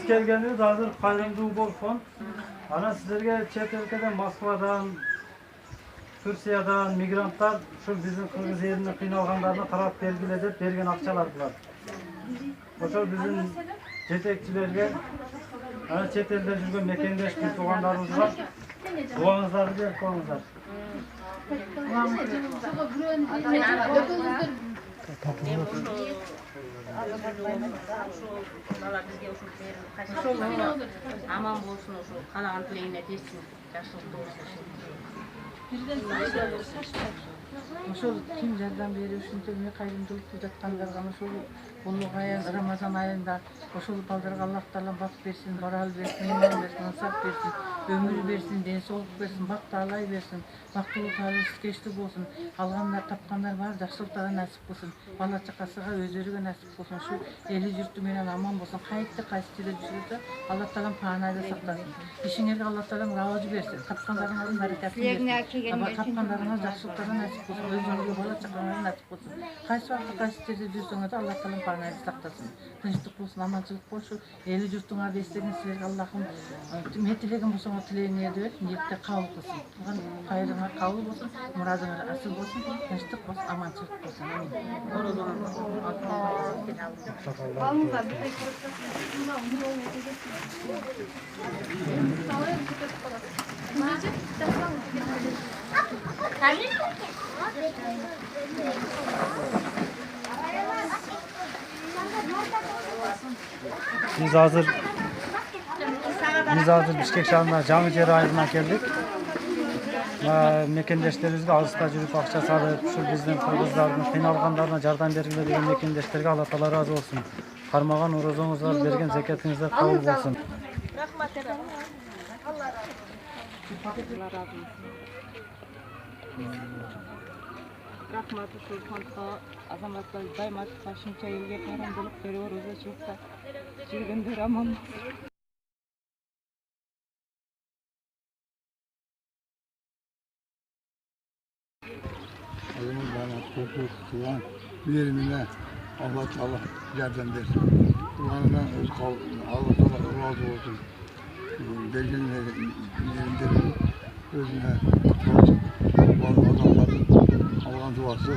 Biz kelgenimiz hazır Kayrımcı Bol Fond. Ana sizlerge chet ülkeden Moskvadan, Türkiye'den migrantlar şu bizim Kırgız yerine kıynalganlarına taraf belgiledi, bergen akçalar bular. Oşol bizim jetekçilerge ana chet elde жүрген мекендеш biz тугандарыбызга дуаңыздарды берип коюңуздар. Aman bolsun ошо каалаган тилегине жетсин, жакшылык болсун. Ошол ким жардам берүү үчүн эми кайрымдуулук кылып жаткандарга ошол улуг ай Рамазан айында ошол балдарга Аллах Таала бак берсин, барал берсин, иман берсин, ынсап берсин, өмүр берсин, ден соолук берсин, бакталай берсин, бактылуу табыс-кечтүү болсун. Алгандар, тапкандар баары жакшылыктарга насип болсун. Бала чакасыга өзүрүгө насип болсун. Ушу эли журту менен аман болсун. Кайсы жерде жүрсө Аллах Таала паанайда сактасын. Ишиңерге Аллах Таала раважы берсин. Тапкандарыңардын баракатын берсин. Тапкандарыңар жакшылыктарга насип болсун. Өзүңөргө бала чакаңарга насип болсун. Кайсы вакытта кайсы жерде жүрсөңөр да Аллах Таала паанайда сактасын. Тынчтык болсун, аманчылык болсун. Эли журтуңарды эстеген силерге Аллахым мен тилегим болсоңор тилегиңерди берип, ниетте кабыл кылсын. Туган кайрыңар кабыл болсун, мурадыңар асыл болсун, тынчтык болсун, аманчылык болсун. Biz hazır Bişkek şahrına Cami Ceri ayırına geldik. Mekendeşlerimizde azısta жүрүп акча салып, şu bizden Kırgızların kıynalganlarına жардам бергиле деген мекендештерге Алла Таала разы болsun. Кармаган орозоңуздар, берген закатыңыздар кабыл болsun. Рахмат. Рахмат ушул фондко азаматтар дайыма кошумча элге кайрымдуулук берип орозочулукта жүргөндөр аман. Adamın bana hukuk, tuğan, verimine Allah Teala yardım versin. Tuğanından öz Allah Teala razı olsun. Belgenin yerinde özüne, bazı adamların Allah'ın duası.